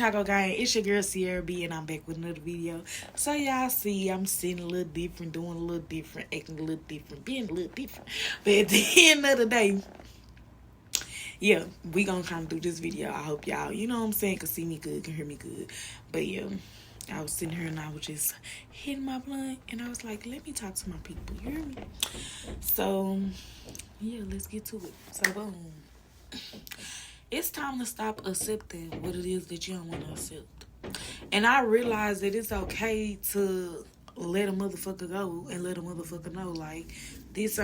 Chicago gang? It's your girl Sierra B, and I'm back with another video. So y'all see, I'm sitting a little different, doing a little different, acting a little different, being a little different. But at the end of the day, yeah, we gonna kind of do this video. I hope y'all, you know what I'm saying, can see me good, can hear me good. But yeah, I was sitting here and I was just hitting my blunt, and I was like, let me talk to my people. You hear me? So yeah, let's get to it. So boom. It's time to stop accepting what it is that you don't want to accept. And I realize that it's okay to let a motherfucker go and let a motherfucker know, like, this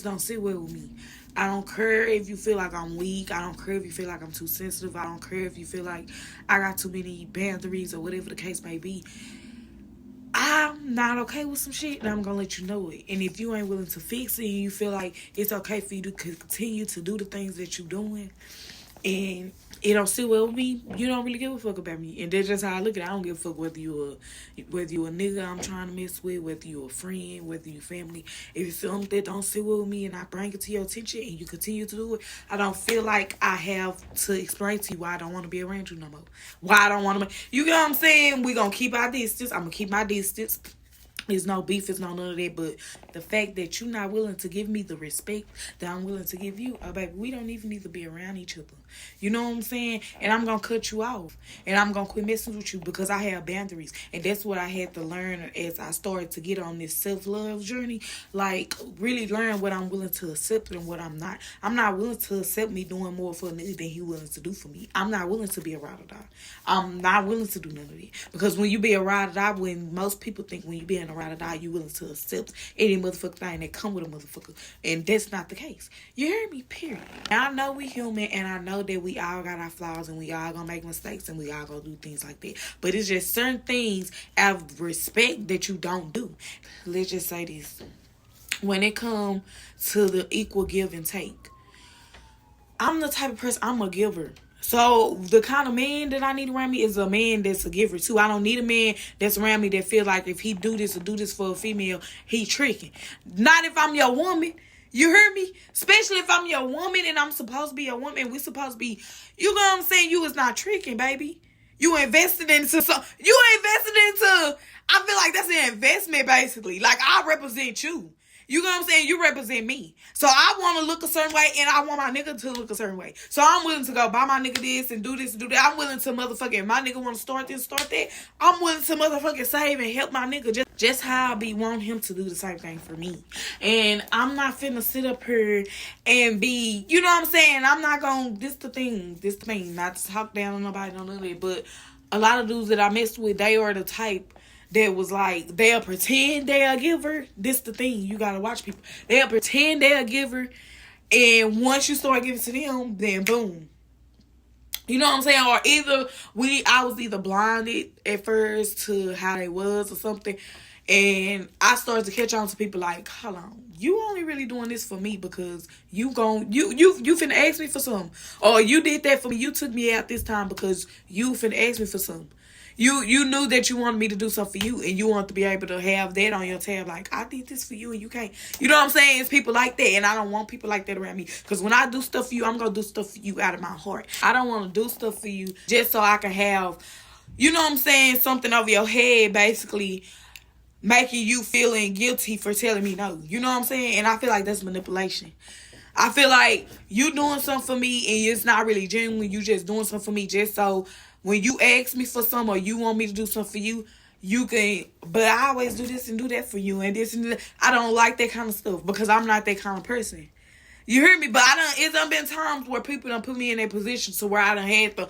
don't sit well with me. I don't care if you feel like I'm weak. I don't care if you feel like I'm too sensitive. I don't care if you feel like I got too many boundaries or whatever the case may be. I'm not okay with some shit, and I'm gonna let you know it. And if you ain't willing to fix it and you feel like it's okay for you to continue to do the things that you're doing, and it don't sit well with me, you don't really give a fuck about me. And that's just how I look at it. I don't give a fuck whether you a nigga I'm trying to mess with, whether you a friend, whether you family. If it's something that don't sit well with me and I bring it to your attention and you continue to do it, I don't feel like I have to explain to you why I don't want to be around you no more. Why I don't want to. You know what I'm saying? We gonna keep our distance. I'm gonna keep my distance. There's no beef, it's no none of that, but the fact that you're not willing to give me the respect that I'm willing to give you, baby, we don't even need to be around each other. You know what I'm saying? And I'm going to cut you off. And I'm going to quit messing with you because I have boundaries. And that's what I had to learn as I started to get on this self-love journey. Like, really learn what I'm willing to accept and what I'm not. I'm not willing to accept me doing more for a nigga than he willing to do for me. I'm not willing to be a ride or die. I'm not willing to do none of that. Because when you be a ride or die, when most people think when you be in a ride or die, you willing to accept any motherfucker thing that come with a motherfucker. And that's not the case. You hear me? Period. And I know we human, and I know that we all got our flaws, and we all gonna make mistakes, and we all gonna do things like that. But it's just certain things out of respect that you don't do. Let's just say this. When it comes to the equal give and take, I'm the type of person, I'm a giver. So the kind of man that I need around me is a man that's a giver too. I don't need a man that's around me that feel like if he do this or do this for a female, he tricking. Not if I'm your woman. You heard me? Especially if I'm your woman and I'm supposed to be a woman. We supposed to be, you know what I'm saying? You is not tricking, baby. You invested into I feel like that's an investment basically. Like, I represent you. You know what I'm saying? You represent me. So I want to look a certain way, and I want my nigga to look a certain way. So I'm willing to go buy my nigga this and do that. I'm willing to motherfucking, my nigga want to start this, start that. I'm willing to motherfucking save and help my nigga just how I be want him to do the same thing for me. And I'm not finna sit up here and be, you know what I'm saying? I'm not gonna, this the thing, not to talk down on nobody, none of that, but a lot of dudes that I messed with, they are the type that was like, they'll pretend they're a giver. This the thing. You gotta watch people. They'll pretend they're a giver. And once you start giving to them, then boom. You know what I'm saying? Or I was either blinded at first to how they was or something. And I started to catch on to people like, hold on, you only really doing this for me because you finna ask me for something. Or you did that for me. You took me out this time because you finna ask me for something. You knew that you wanted me to do something for you, and you want to be able to have that on your tab. Like, I did this for you, and you can't. You know what I'm saying? It's people like that, and I don't want people like that around me. Because when I do stuff for you, I'm going to do stuff for you out of my heart. I don't want to do stuff for you just so I can have, you know what I'm saying, something over your head, basically making you feeling guilty for telling me no. You know what I'm saying? And I feel like that's manipulation. I feel like you doing something for me, and it's not really genuine. You just doing something for me just so when you ask me for something or you want me to do something for you, you can, but I always do this and do that for you and this and that. I don't like that kind of stuff because I'm not that kind of person. You hear me? But it's done been times where people done put me in that position to where I done had to,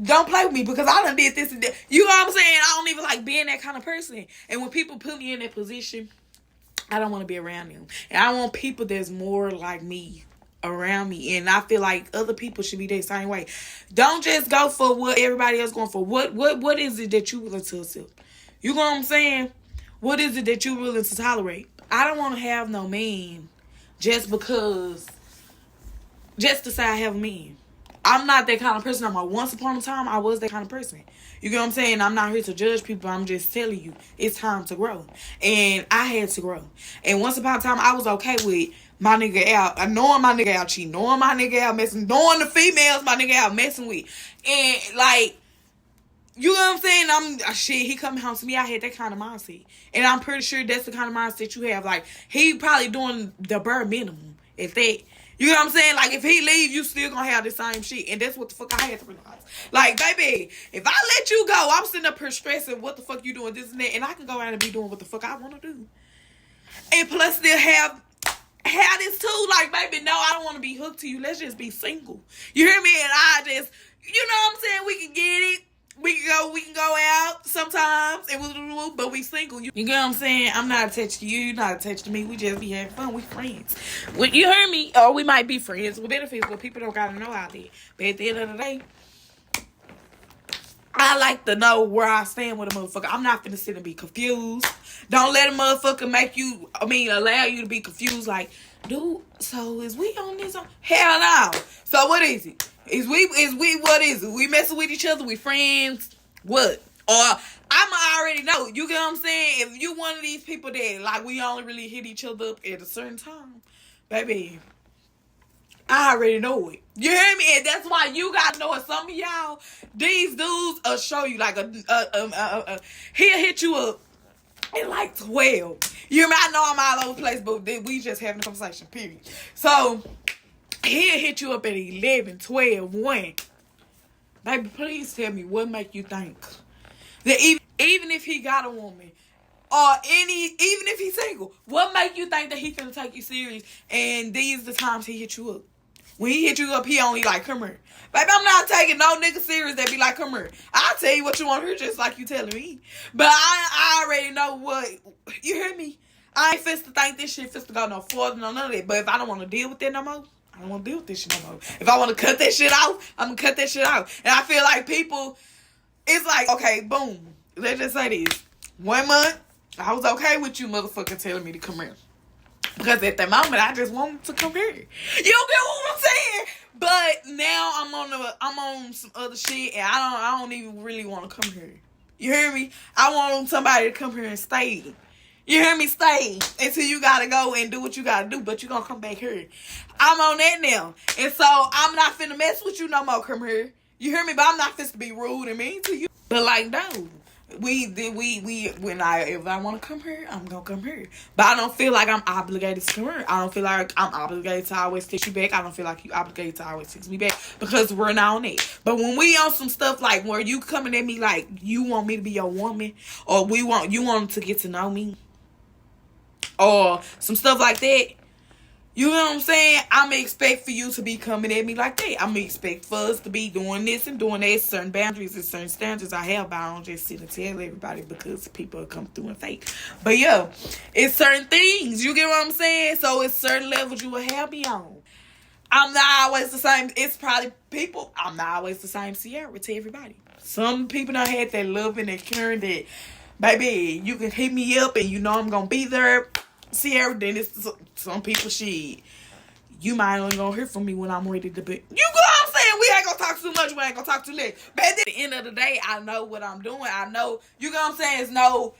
don't play with me because I done did this and that. You know what I'm saying? I don't even like being that kind of person. And when people put me in that position, I don't want to be around them. And I want people that's more like me around me, and I feel like other people should be the same way. Don't just go for what everybody else going for. What is it that you willing to accept? You know what I'm saying? What is it that you willing to tolerate? I don't want to have no man just to say I have a man. I'm not that kind of person. Once upon a time, I was that kind of person. You get what I'm saying? I'm not here to judge people. I'm just telling you, it's time to grow. And I had to grow. And once upon a time, I was okay with my nigga out, knowing my nigga out cheating, knowing my nigga out messing, knowing the females my nigga out messing with. And like, You know what I'm saying? Shit, he coming home to me. I had that kind of mindset. And I'm pretty sure that's the kind of mindset you have. Like, he probably doing the bare minimum. If that, you know what I'm saying? Like, if he leave, you still gonna have the same shit. And that's what the fuck I had to realize. Like, baby, if I let you go, I'm sitting up here stressing what the fuck you doing, this and that. And I can go out and be doing what the fuck I want to do. And plus still have this too. Like, baby, no, I don't want to be hooked to you. Let's just be single. You hear me? And I just, you know what I'm saying? We can get it. We can go out sometimes, but we single. You get what I'm saying? I'm not attached to you. You're not attached to me. We just be having fun. We friends. When you heard me, or we might be friends with benefits, but people don't gotta know out there. But at the end of the day, I like to know where I stand with a motherfucker. I'm not finna sit and be confused. Don't let a motherfucker allow you to be confused. Like, dude, so is we on this? Hell no. So what is it? Is we what is it? We messing with each other? We friends? What? Or I'ma already know. You get what I'm saying? If you one of these people that like we only really hit each other up at a certain time, baby, I already know it. You hear me? And that's why you gotta know it. Some of y'all, these dudes will show you like he'll hit you up at like 12. You hear me? I know I'm all over the place, but we just having a conversation, period. So he'll hit you up at 11, 12, 1. Baby, please tell me what make you think that even if he got a woman or even if he's single, what make you think that he finna take you serious? And these the times he hit you up. When he hit you up, he only like, come here. Baby, I'm not taking no nigga serious that be like, come here. I'll tell you what you want to hear just like you telling me. But I already know what, you hear me? I ain't finna think this shit finna go no further, no none of that. But if I don't want to deal with that no more, I don't want to deal with this shit no more. If I want to cut that shit out, I'm going to cut that shit out. And I feel like people, it's like, okay, boom. Let's just say this. 1 month, I was okay with you motherfucker telling me to come here. Because at that moment, I just wanted to come here. You get what I'm saying? But now I'm on some other shit, and I don't even really want to come here. You hear me? I want somebody to come here and stay. You hear me? Stay until you gotta go and do what you gotta do, but you gonna come back here. I'm on that now, and so I'm not finna mess with you no more. Come here. You hear me? But I'm not finna be rude and mean to you. But like, no. If I want to come here, I'm gonna come here. But I don't feel like I'm obligated to come here. I don't feel like I'm obligated to always text you back. I don't feel like you obligated to always text me back because we're not on it. But when we on some stuff like where you coming at me like you want me to be your woman, or you want to get to know me, or some stuff like that, you know what I'm saying? I'm going to expect for you to be coming at me like that. I'm going to expect for us to be doing this and doing that. Certain boundaries and certain standards I have, but I don't just sit and tell everybody because people come through and fake. But yeah, it's certain things. You get what I'm saying? So it's certain levels you will have me on. I'm not always the same. It's probably people. I'm not always the same Sierra to everybody. Some people done had that love and that caring that, baby, you can hit me up and you know I'm going to be there. Sierra, then it's some people, shit, you might only gonna hear from me when I'm ready to be. You know what I'm saying? We ain't gonna talk too much. We ain't gonna talk too late. But at the end of the day, I know what I'm doing. I know, you know what I'm saying? It's no,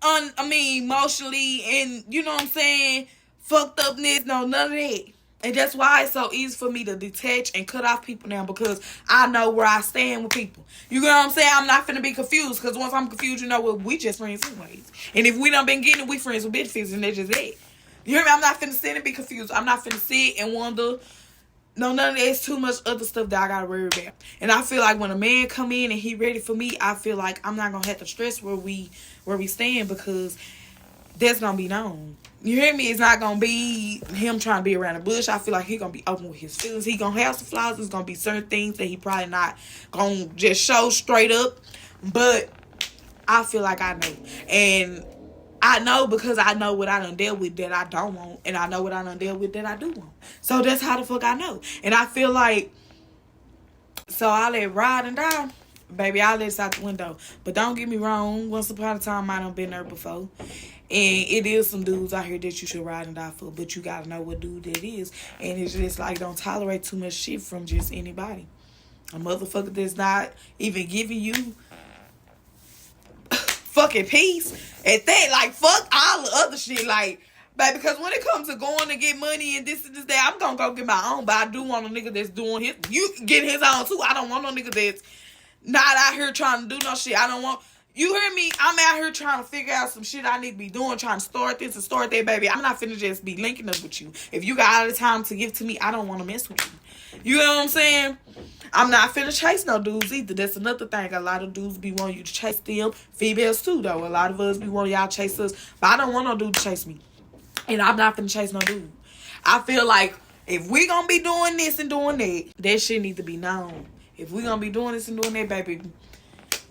emotionally and, you know what I'm saying, fucked upness, no, none of that. And that's why it's so easy for me to detach and cut off people now, because I know where I stand with people. You know what I'm saying? I'm not finna be confused, because once I'm confused, you know what? We just friends anyways. And if we done been getting it, we friends with benefits, and that's just it. You hear me? I'm not finna sit and be confused. I'm not finna sit and wonder. No, none of that. It's too much other stuff that I gotta worry about. And I feel like when a man come in and he ready for me, I feel like I'm not gonna have to stress where we stand, because that's gonna be known. You hear me? It's not gonna be him trying to be around the bush. I feel like he gonna be open with his feelings. He gonna have some flaws. There's gonna be certain things that he probably not gonna just show straight up. But I feel like I know. And I know because I know what I done dealt with that I don't want. And I know what I done dealt with that I do want. So that's how the fuck I know. And I feel like, so I let ride and die. Baby, I let it out the window. But don't get me wrong. Once upon a time, I done been there before. And it is some dudes out here that you should ride and die for. But you gotta know what dude that is. And it's just like, don't tolerate too much shit from just anybody. A motherfucker that's not even giving you fucking peace. At that, like, fuck all the other shit. Like, baby, because when it comes to going to get money and this and this, that, I'm gonna go get my own. But I do want a nigga that's doing his, you get his own too. I don't want no nigga that's Not out here trying to do no shit. I don't want. You hear me? I'm out here trying to figure out some shit I need to be doing, trying to start this and start that, baby. I'm not finna just be linking up with you. If you got all the time to give to me, I don't want to mess with you. You know what I'm saying? I'm not finna chase no dudes either. That's another thing. A lot of dudes be wanting you to chase them. Females too, though. A lot of us be wanting y'all to chase us. But I don't want no dude to chase me. And I'm not finna chase no dude. I feel like if we gonna be doing this and doing that, that shit need to be known. If we gonna be doing this and doing that, baby,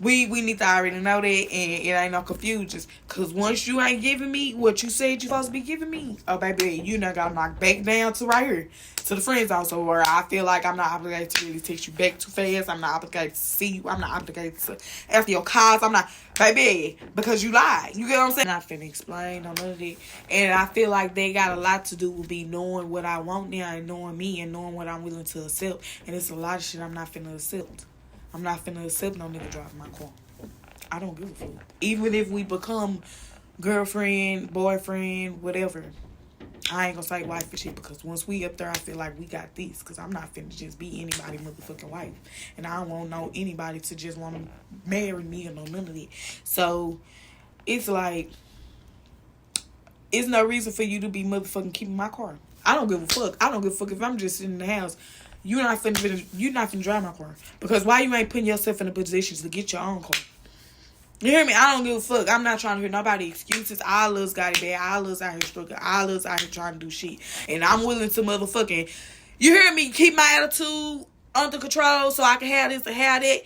we need to already know that, and it ain't no confusion. Cause once you ain't giving me what you said you supposed to be giving me, oh baby, you done got knocked back down to right here, to the friends also, where I feel like I'm not obligated to really text you back too fast. I'm not obligated to see you. I'm not obligated to ask your cause. I'm not, baby, because you lied. You get what I'm saying? I'm not finna explain on none of that. And I feel like they got a lot to do with me knowing what I want now and knowing me and knowing what I'm willing to accept. And it's a lot of shit I'm not finna accept. I'm not finna accept no nigga driving my car. I don't give a fuck. Even if we become girlfriend, boyfriend, whatever, I ain't gonna say wife and shit, because once we up there, I feel like we got this. Because I'm not finna just be anybody's motherfucking wife. And I don't want no anybody to just want to marry me or no none of that. So, it's like, it's no reason for you to be motherfucking keeping my car. I don't give a fuck. I don't give a fuck if I'm just sitting in the house. You're not finna drive my car. Because why you ain't putting yourself in a position to get your own car? You hear me? I don't give a fuck. I'm not trying to hear nobody excuses. All of us got it bad. All of us out here struggling. All of us out here trying to do shit. And I'm willing to motherfucking, you hear me, keep my attitude under control so I can have this and have that.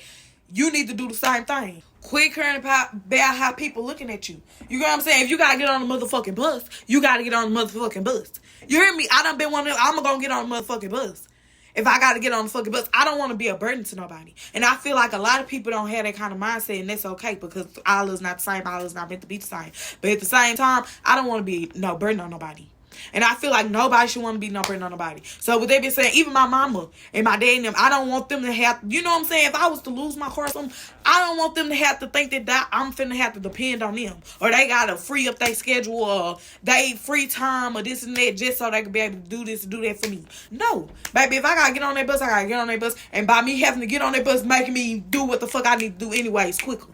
You need to do the same thing. Quit caring about how people looking at you. You know what I'm saying? If you gotta get on the motherfucking bus, you gotta get on the motherfucking bus. You hear me? I done been one of them. I'm gonna get on the motherfucking bus. If I got to get on the fucking bus, I don't want to be a burden to nobody. And I feel like a lot of people don't have that kind of mindset, and that's okay, because all is not the same. All is not meant to be the same. But at the same time, I don't want to be no burden on nobody. And I feel like nobody should want to be no burden on nobody. So what they been saying, even my mama and my dad and them, I don't want them to have, you know what I'm saying? If I was to lose my car or something, I don't want them to have to think that I'm finna have to depend on them. Or they got to free up their schedule or they free time or this and that just so they can be able to do this and do that for me. No. Baby, if I got to get on that bus, I got to get on that bus. And by me having to get on that bus, making me do what the fuck I need to do anyways quicker.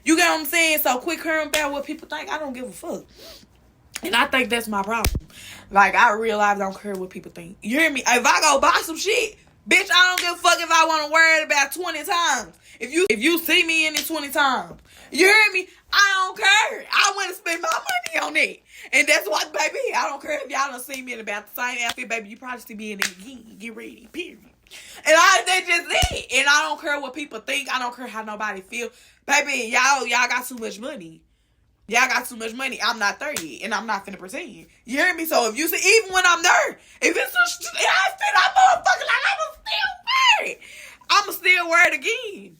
You get what I'm saying? So quit caring about what people think. I don't give a fuck. And I think that's my problem. Like, I realize I don't care what people think. You hear me? If I go buy some shit, bitch, I don't give a fuck if I want to wear it about 20 times. If you see me in it 20 times, you hear me? I don't care. I want to spend my money on it. And that's what, baby, I don't care if y'all don't see me in about the same outfit, baby. You probably see me in it again. Get ready, period. And that's just it. And I don't care what people think. I don't care how nobody feel. Baby, y'all got too much money. Y'all got too much money. I'm not 30 and I'm not finna pretend. You hear me? So if you see, even when I'm there, if it's a outfit, I'm motherfucking like, I'ma still wear it. I'ma still wear it again.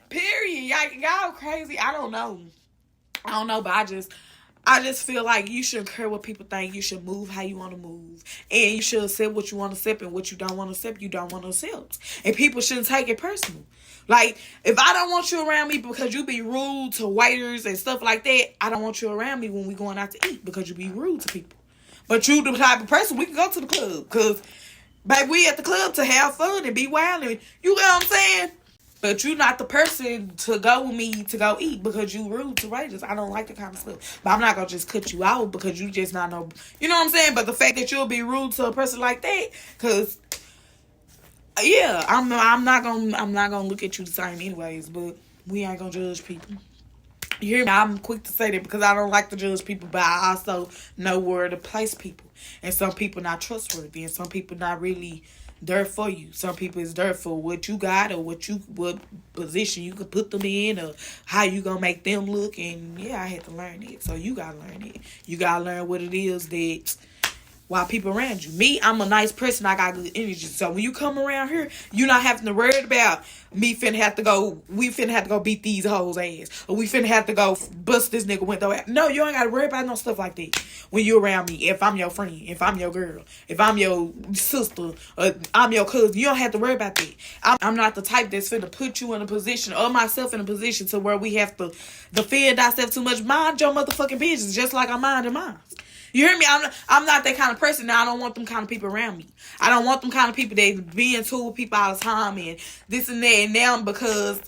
Period. Y'all crazy. I don't know, but I just feel like you shouldn't care what people think. You should move how you want to move. And you should accept what you want to accept, and what you don't want to accept, you don't want to accept. And people shouldn't take it personal. Like, if I don't want you around me because you be rude to waiters and stuff like that, I don't want you around me when we going out to eat because you be rude to people. But you the type of person, we can go to the club. Because, baby, we at the club to have fun and be wild. And, you know what I'm saying? But you not the person to go with me to go eat because you rude to waiters. I don't like that kind of stuff. But I'm not going to just cut you out because you just not know. You know what I'm saying? But the fact that you'll be rude to a person like that, because... yeah, I'm not gonna look at you the same anyways, but we ain't gonna judge people. You hear me? I'm quick to say that because I don't like to judge people, but I also know where to place people. And some people not trustworthy, and some people not really there for you. Some people is there for what you got or what position you can put them in or how you gonna make them look. And yeah, I had to learn it. So you gotta learn it. You gotta learn what it is that while people around you. Me, I'm a nice person. I got good energy. So when you come around here, you're not having to worry about we finna have to go beat these hoes ass. Or we finna have to go bust this nigga window out. No, you ain't got to worry about no stuff like that. When you around me, if I'm your friend, if I'm your girl, if I'm your sister, or I'm your cousin, you don't have to worry about that. I'm not the type that's finna put you in a position, or myself in a position to where we have to defend ourselves too much. Mind your motherfucking business, just like I'm minding mine. You hear me? I'm not that kind of person. Now, I don't want them kind of people around me. I don't want them kind of people that be into with people all the time and this and that. And now because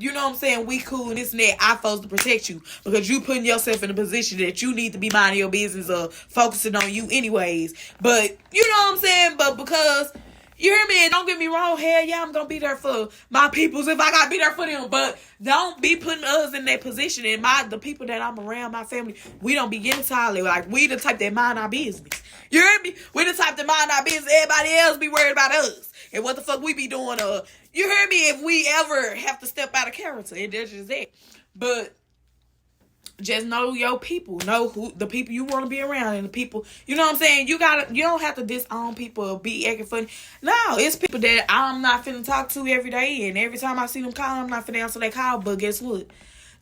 you know what I'm saying, we cool and this and that, I supposed to protect you because you putting yourself in a position that you need to be minding your business or focusing on you anyways. But, you know what I'm saying? But because, you hear me? And don't get me wrong, hell yeah, I'm going to be there for my peoples if I got to be there for them. But don't be putting us in that position. And the people that I'm around, my family, we don't be getting solid. Like, we the type that mind our business. You hear me? We the type that mind our business. Everybody else be worried about us. And what the fuck we be doing? You hear me? If we ever have to step out of character. And that's just it. But just know your people. Know who the people you want to be around and the people, you know what I'm saying? You don't have to disown people or be acting funny. No, it's people that I'm not finna talk to every day, and every time I see them call, I'm not finna answer their call. But guess what?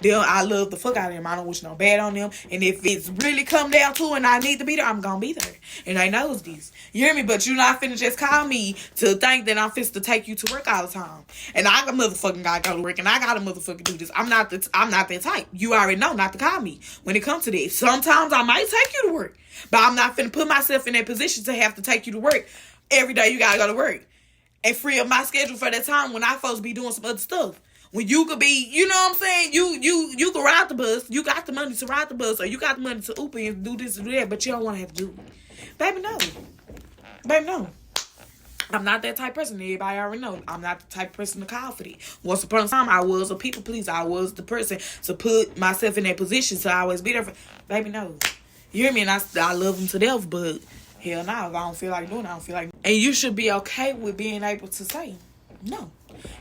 I love the fuck out of them. I don't wish no bad on them. And if it's really come down to it and I need to be there, I'm gonna be there. And they knows this. You hear me? But you not finna just call me to think that I'm finna to take you to work all the time. And I motherfucking gotta go to work and I gotta motherfucking do this. I'm not that type. You already know not to call me when it comes to this. Sometimes I might take you to work. But I'm not finna put myself in that position to have to take you to work. Every day you gotta go to work. And free up my schedule for that time when I supposed to be doing some other stuff. When you could be, you know what I'm saying? You can ride the bus. You got the money to ride the bus. Or you got the money to Uber and do this and do that. But you don't want to have to do it. Baby, no. Baby, no. I'm not that type of person. Everybody already know. I'm not the type of person to call for that. Once upon a time, I was a people pleaser. I was the person to put myself in that position to always be there for. Baby, no. You hear me? And I love them to death, but hell no. If I don't feel like doing it, I don't feel like. And you should be okay with being able to say no.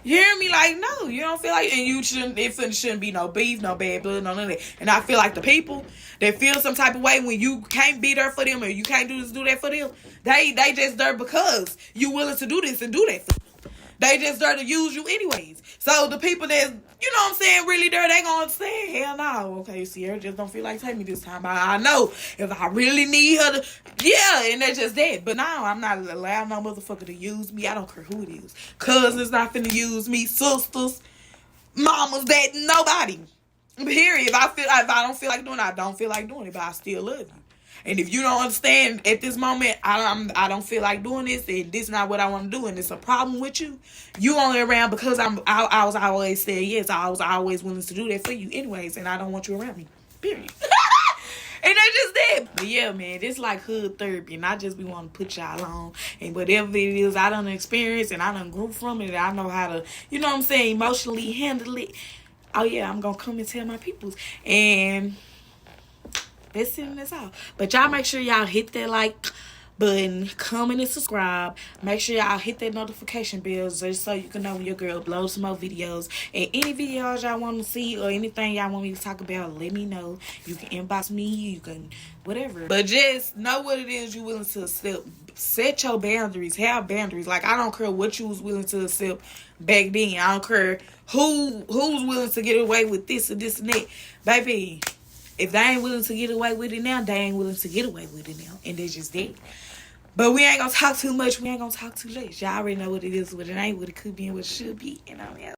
You hear me? Like, no, you don't feel like, and you shouldn't, it shouldn't be no beef, no bad blood, no none of that. And I feel like the people that feel some type of way when you can't be there for them or you can't do this, do that for them, they just there because you willing to do this and do that for them. They just there to use you anyways. So the people that, you know what I'm saying, really there, they gonna say, hell no. Okay, Sierra just don't feel like taking me this time. But I know if I really need her to, yeah, and that's just that. But now I'm not allowing no motherfucker to use me. I don't care who it is. Cousins not finna use me. Sisters, mamas, that, nobody. Period. If I don't feel like doing it, I don't feel like doing it. But I still love you. And if you don't understand at this moment, I don't feel like doing this, and this is not what I want to do, and it's a problem with you, you only around because I was always saying yes. I was always willing to do that for you anyways, and I don't want you around me. Period. And that's just that. But yeah, man, this like hood therapy, and I just be wanting to put y'all on, and whatever it is I done experienced, and I done grew from it, I know how to, you know what I'm saying, emotionally handle it. Oh yeah, I'm gonna come and tell my peoples, and let's send this out. But y'all make sure y'all hit that like button, comment and subscribe. Make sure y'all hit that notification bell just so you can know when your girl uploads some more videos. And any videos y'all want to see or anything y'all want me to talk about, let me know. You can inbox me, you can whatever. But just know what it is you willing to accept. Set your boundaries. Have boundaries. Like, I don't care what you was willing to accept back then. I don't care who's willing to get away with this and this and that. Baby, if they ain't willing to get away with it now, they ain't willing to get away with it now. And that's just that. But we ain't going to talk too much. We ain't going to talk too late. Y'all already know what it is, what it ain't, what it could be, and what it should be. And I'm out.